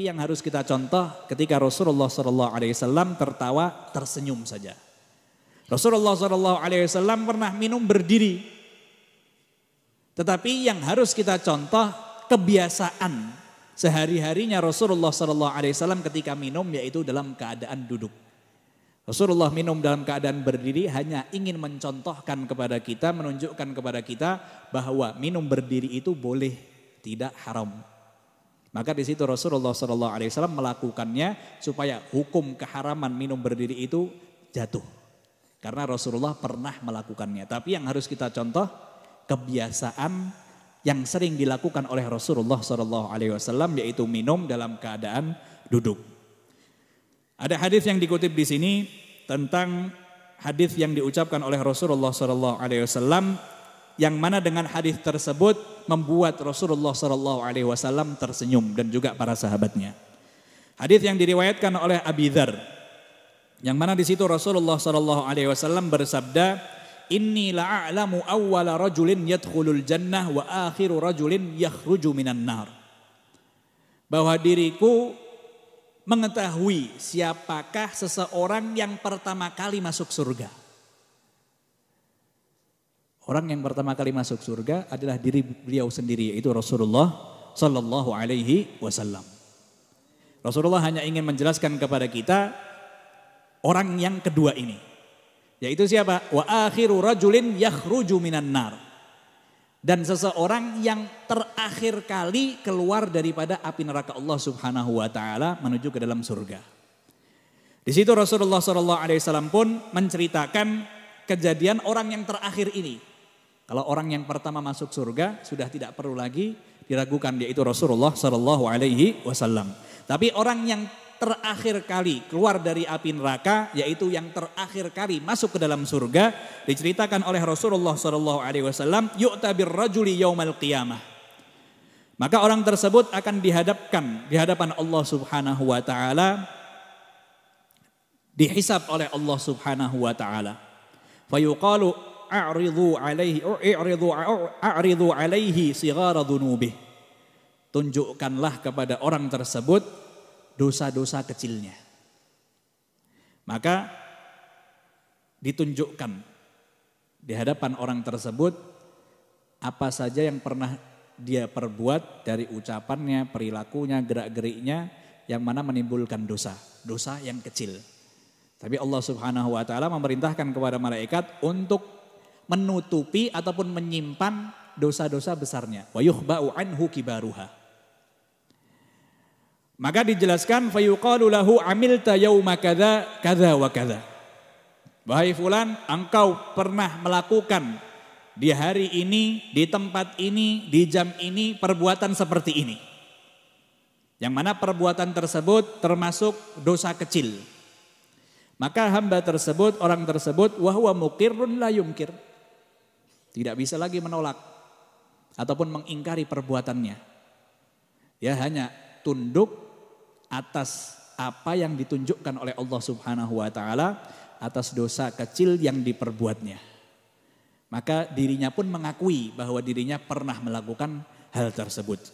Tapi yang harus kita contoh ketika Rasulullah SAW tertawa tersenyum saja. Rasulullah SAW pernah minum berdiri. Tetapi yang harus kita contoh kebiasaan sehari-harinya Rasulullah SAW ketika minum yaitu dalam keadaan duduk. Rasulullah minum dalam keadaan berdiri hanya ingin mencontohkan kepada kita, menunjukkan kepada kita bahwa minum berdiri itu boleh, tidak haram. Maka di situ Rasulullah SAW melakukannya supaya hukum keharaman minum berdiri itu jatuh. Karena Rasulullah pernah melakukannya. Tapi yang harus kita contoh kebiasaan yang sering dilakukan oleh Rasulullah SAW yaitu minum dalam keadaan duduk. Ada hadis yang dikutip di sini tentang hadis yang diucapkan oleh Rasulullah SAW yang mana dengan hadis tersebut membuat Rasulullah SAW tersenyum dan juga para sahabatnya. Hadis yang diriwayatkan oleh Abi Dzar, yang mana di situ Rasulullah SAW bersabda, Inni la'alamu awwala rajulin yadkhulul jannah wa akhiru rajulin yakhruju minan nar. Bahwa diriku mengetahui siapakah seseorang yang pertama kali masuk surga. Orang yang pertama kali masuk surga adalah diri beliau sendiri, yaitu Rasulullah Sallallahu Alaihi Wasallam. Rasulullah hanya ingin menjelaskan kepada kita orang yang kedua ini, yaitu siapa? Wa akhiru rajulin yakhruju minan nar. Dan seseorang yang terakhir kali keluar daripada api neraka Allah Subhanahu wa taala menuju ke dalam surga. Di situ Rasulullah Sallallahu Alaihi Wasallam pun menceritakan kejadian orang yang terakhir ini. Kalau orang yang pertama masuk surga sudah tidak perlu lagi diragukan, yaitu Rasulullah Sallallahu Alaihi Wasallam. Tapi orang yang terakhir kali keluar dari api neraka, yaitu yang terakhir kali masuk ke dalam surga, diceritakan oleh Rasulullah Sallallahu Alaihi Wasallam, yu'ta birrajuli yaumal qiyamah. Maka orang tersebut akan dihadapkan di hadapan Allah Subhanahu Wa Taala, dihisab oleh Allah Subhanahu Wa Taala. Fayuqalu a'ridhu alaihi sighara dhunubih. Tunjukkanlah kepada orang tersebut dosa-dosa kecilnya. Maka ditunjukkan di hadapan orang tersebut apa saja yang pernah dia perbuat dari ucapannya, perilakunya, gerak-geriknya yang mana menimbulkan dosa, dosa yang kecil. Tapi Allah Subhanahu wa taala memerintahkan kepada malaikat untuk menutupi ataupun menyimpan dosa-dosa besarnya. Wa yukhba'u anhu kibaruha. Maka dijelaskan fayuqalu lahu amilta yauma kadza kadza wa kadza. Wahai fulan, engkau pernah melakukan di hari ini, di tempat ini, di jam ini perbuatan seperti ini. Yang mana perbuatan tersebut termasuk dosa kecil. Maka hamba tersebut, orang tersebut wahwa muqirrun la yumkir. Tidak bisa lagi menolak ataupun mengingkari perbuatannya. Ya hanya tunduk atas apa yang ditunjukkan oleh Allah Subhanahu wa taala atas dosa kecil yang diperbuatnya. Maka dirinya pun mengakui bahwa dirinya pernah melakukan hal tersebut.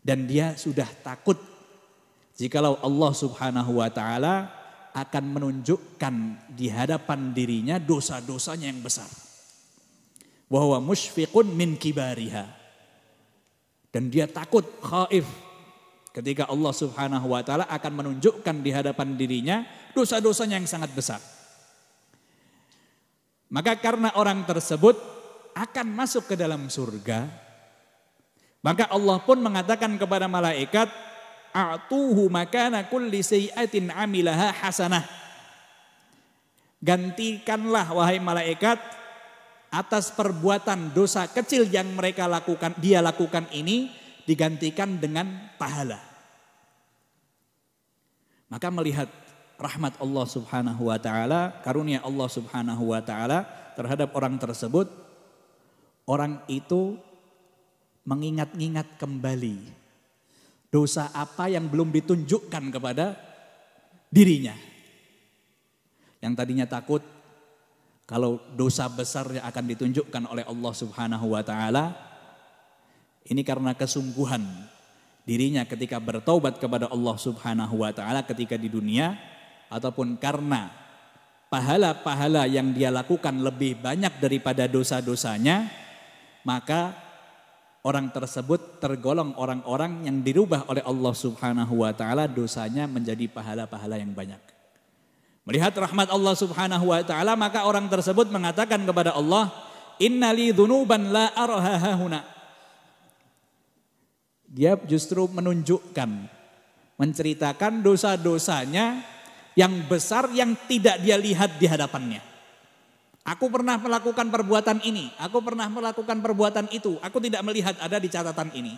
Dan dia sudah takut jikalau Allah Subhanahu wa taala akan menunjukkan di hadapan dirinya dosa-dosanya yang besar. Wa huwa musyfiqun min kibariha. Dan dia takut, khaif ketika Allah Subhanahu wa taala akan menunjukkan di hadapan dirinya dosa-dosanya yang sangat besar. Maka karena orang tersebut akan masuk ke dalam surga, maka Allah pun mengatakan kepada malaikat, a'tuhu makana kulli sayyi'atin 'amilaha hasanah. Gantikanlah wahai malaikat atas perbuatan dosa kecil yang dia lakukan ini digantikan dengan pahala. Maka melihat rahmat Allah Subhanahu wa taala, karunia Allah Subhanahu wa taala terhadap orang tersebut, orang itu mengingat-ingat kembali dosa apa yang belum ditunjukkan kepada dirinya. Yang tadinya takut kalau dosa besarnya akan ditunjukkan oleh Allah Subhanahu wa taala, ini karena kesungguhan dirinya ketika bertaubat kepada Allah Subhanahu wa taala ketika di dunia, ataupun karena pahala-pahala yang dia lakukan lebih banyak daripada dosa-dosanya, maka orang tersebut tergolong orang-orang yang dirubah oleh Allah Subhanahu wa taala dosanya menjadi pahala-pahala yang banyak. Melihat rahmat Allah Subhanahu wa taala, maka orang tersebut mengatakan kepada Allah, "Innali dzunuban la araha hahuna." Dia justru menunjukkan, menceritakan dosa-dosanya yang besar yang tidak dia lihat di hadapannya. Aku pernah melakukan perbuatan ini, aku pernah melakukan perbuatan itu, aku tidak melihat ada di catatan ini.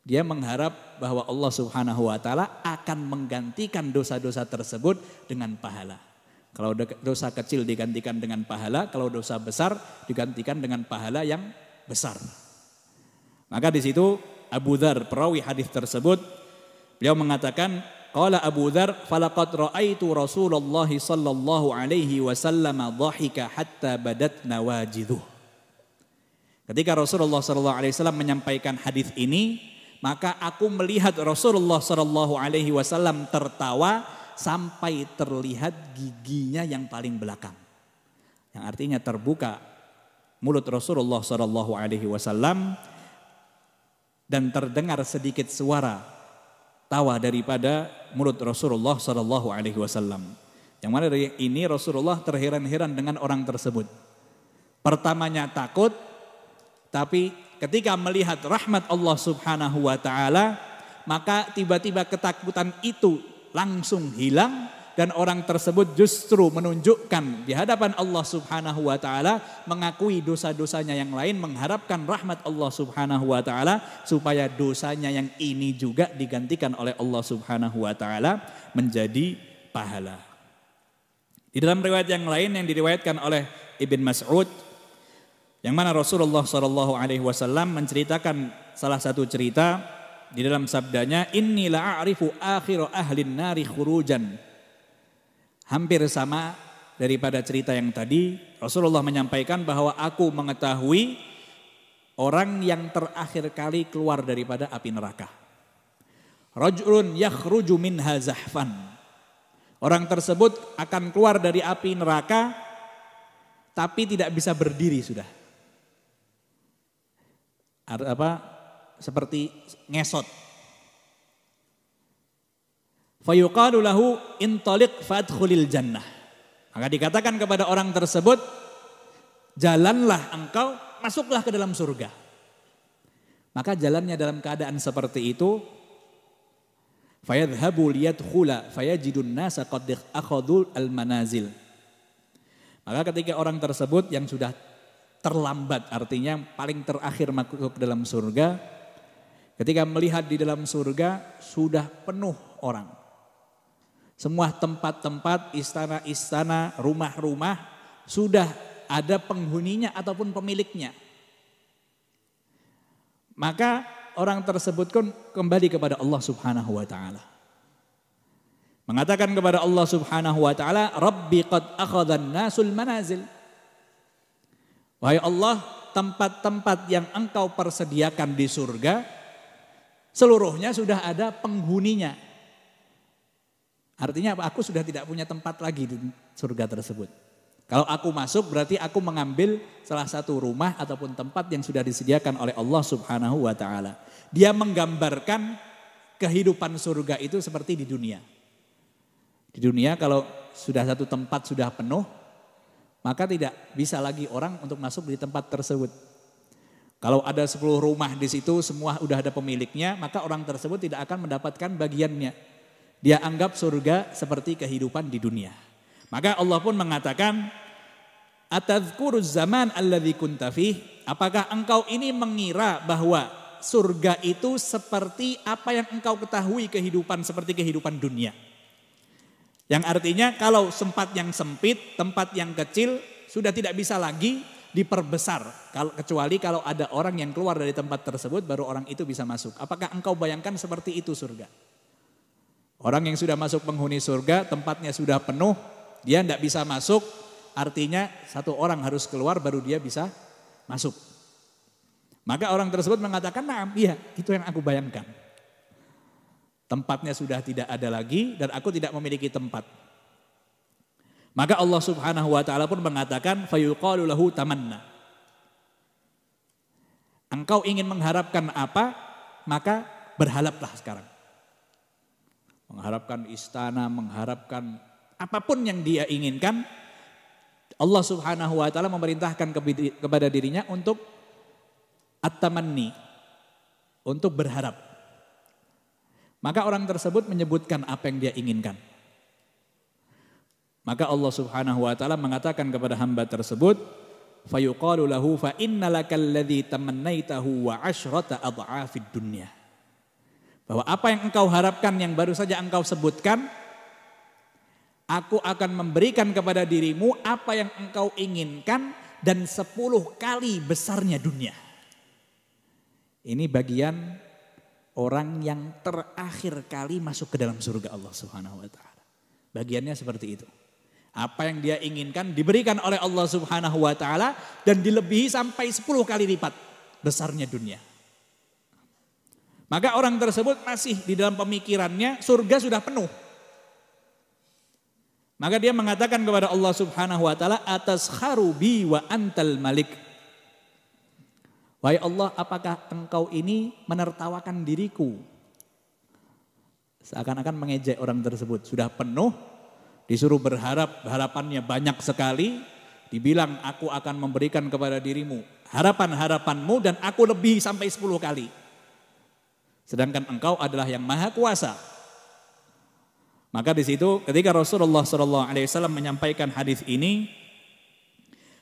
Dia mengharap bahwa Allah Subhanahu wa taala akan menggantikan dosa-dosa tersebut dengan pahala. Kalau dosa kecil digantikan dengan pahala, kalau dosa besar digantikan dengan pahala yang besar. Maka di situ Abu Dzar, perawi hadis tersebut, beliau mengatakan, qala Abu Dzar, falaqad ra'aitu Rasulullah sallallahu alaihi wasallam dhahika hatta badat nawajidhuh. Ketika Rasulullah sallallahu alaihi wasallam menyampaikan hadis ini, maka aku melihat Rasulullah sallallahu alaihi wasallam tertawa sampai terlihat giginya yang paling belakang. Yang artinya terbuka mulut Rasulullah sallallahu alaihi wasallam dan terdengar sedikit suara tawa daripada mulut Rasulullah sallallahu alaihi wasallam. Yang mana dari ini Rasulullah terheran-heran dengan orang tersebut. Pertamanya takut, tapi ketika melihat rahmat Allah Subhanahu wa taala, maka tiba-tiba ketakutan itu langsung hilang dan orang tersebut justru menunjukkan di hadapan Allah Subhanahu wa taala, mengakui dosa-dosanya yang lain, mengharapkan rahmat Allah Subhanahu wa taala supaya dosanya yang ini juga digantikan oleh Allah Subhanahu wa taala menjadi pahala. Di dalam riwayat yang lain yang diriwayatkan oleh Ibn Mas'ud, yang mana Rasulullah sallallahu alaihi wasallam menceritakan salah satu cerita di dalam sabdanya, inni la a'rifu akhir ahlin nari khurujan. Hampir sama daripada cerita yang tadi, Rasulullah menyampaikan bahwa aku mengetahui orang yang terakhir kali keluar daripada api neraka. Rajulun yakhruju minha zahfan. Orang tersebut akan keluar dari api neraka tapi tidak bisa berdiri sudah. Seperti ngesot. Fayuqalu lahu intaliq fadkhulil jannah. Maka dikatakan kepada orang tersebut, jalanlah engkau, masuklah ke dalam surga. Maka jalannya dalam keadaan seperti itu, fayadhhabu liyadkhula fayajidun nasa qad akhadhu al-manazil. Maka ketika orang tersebut yang sudah terlambat, artinya paling terakhir masuk ke dalam surga, ketika melihat di dalam surga sudah penuh orang. Semua tempat-tempat, istana-istana, rumah-rumah sudah ada penghuninya ataupun pemiliknya. Maka orang tersebut pun kembali kepada Allah Subhanahu wa taala. Mengatakan kepada Allah Subhanahu wa taala, Rabbi qad akhadhan nasul manazil. Wahai Allah, tempat-tempat yang engkau persediakan di surga, seluruhnya sudah ada penghuninya. Artinya apa? Aku sudah tidak punya tempat lagi di surga tersebut. Kalau aku masuk berarti aku mengambil salah satu rumah ataupun tempat yang sudah disediakan oleh Allah Subhanahu wa taala. Dia menggambarkan kehidupan surga itu seperti di dunia. Di dunia kalau sudah satu tempat sudah penuh, maka tidak bisa lagi orang untuk masuk di tempat tersebut. Kalau ada 10 rumah di situ semua sudah ada pemiliknya, maka orang tersebut tidak akan mendapatkan bagiannya. Dia anggap surga seperti kehidupan di dunia. Maka Allah pun mengatakan, atadhkuruz zaman alladzi kunta fih? Apakah engkau ini mengira bahwa surga itu seperti apa yang engkau ketahui kehidupan seperti kehidupan dunia? Yang artinya kalau tempat yang sempit, tempat yang kecil sudah tidak bisa lagi diperbesar. Kecuali kalau ada orang yang keluar dari tempat tersebut baru orang itu bisa masuk. Apakah engkau bayangkan seperti itu surga? Orang yang sudah masuk penghuni surga, tempatnya sudah penuh, dia tidak bisa masuk, artinya satu orang harus keluar baru dia bisa masuk. Maka orang tersebut mengatakan, nah iya itu yang aku bayangkan. Tempatnya sudah tidak ada lagi dan aku tidak memiliki tempat. Maka Allah Subhanahu wa taala pun mengatakan fayuqalu lahu tamanna. Engkau ingin mengharapkan apa? Maka berharaplah sekarang. Mengharapkan istana, mengharapkan apapun yang dia inginkan. Allah Subhanahu wa taala memerintahkan kepada dirinya untuk at-tamanni, untuk berharap. Maka orang tersebut menyebutkan apa yang dia inginkan. Maka Allah Subhanahu wa taala mengatakan kepada hamba tersebut, fayuqalu lahu fa innalakal ladzi tamannaitahu wa 'asyrata adha'afid dunya. Bahwa apa yang engkau harapkan yang baru saja engkau sebutkan, aku akan memberikan kepada dirimu apa yang engkau inginkan dan 10 kali besarnya dunia. Ini bagian orang yang terakhir kali masuk ke dalam surga Allah Subhanahu wa taala. Bagiannya seperti itu. Apa yang dia inginkan diberikan oleh Allah Subhanahu wa taala dan dilebihi sampai 10 kali lipat besarnya dunia. Maka orang tersebut masih di dalam pemikirannya surga sudah penuh. Maka dia mengatakan kepada Allah Subhanahu wa taala, "Ataskharu bi wa antal malik." Wahai Allah, apakah engkau ini menertawakan diriku? Seakan-akan mengejek orang tersebut. Sudah penuh, disuruh berharap, harapannya banyak sekali. Dibilang aku akan memberikan kepada dirimu harapan-harapanmu dan aku lebih sampai 10 kali. Sedangkan engkau adalah yang maha kuasa. Maka di situ ketika Rasulullah SAW menyampaikan hadis ini,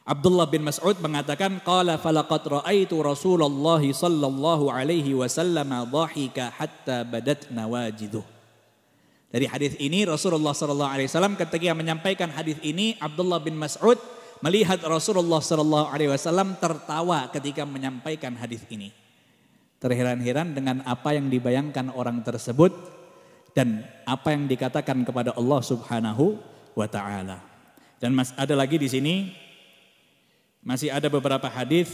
Abdullah bin Mas'ud mengatakan, qala falaqad ra'aitu Rasulullah sallallahu alaihi wasallam dhahika hatta badat nawajiduh. Dari hadis ini Rasulullah sallallahu alaihi wasallam ketika menyampaikan hadis ini, Abdullah bin Mas'ud melihat Rasulullah sallallahu alaihi wasallam tertawa ketika menyampaikan hadis ini. Terheran-heran dengan apa yang dibayangkan orang tersebut dan apa yang dikatakan kepada Allah Subhanahu wa taala. Dan ada lagi di sini masih ada beberapa hadis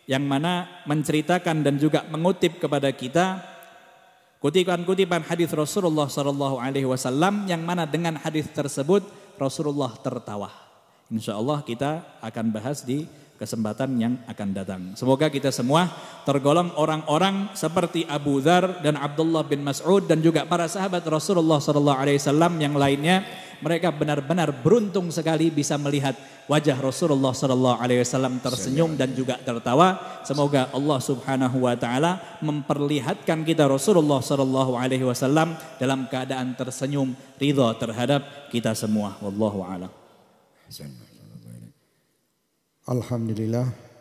yang mana menceritakan dan juga mengutip kepada kita kutipan-kutipan hadis Rasulullah sallallahu alaihi wasallam yang mana dengan hadis tersebut Rasulullah tertawa. Insyaallah kita akan bahas di kesempatan yang akan datang. Semoga kita semua tergolong orang-orang seperti Abu Dzar dan Abdullah bin Mas'ud dan juga para sahabat Rasulullah sallallahu alaihi wasallam yang lainnya. Mereka benar-benar beruntung sekali bisa melihat wajah Rasulullah sallallahu alaihi wasallam tersenyum dan juga tertawa. Semoga Allah Subhanahu wa taala memperlihatkan kita Rasulullah sallallahu alaihi wasallam dalam keadaan tersenyum, ridha terhadap kita semua. Wallahu a'lam. Alhamdulillah.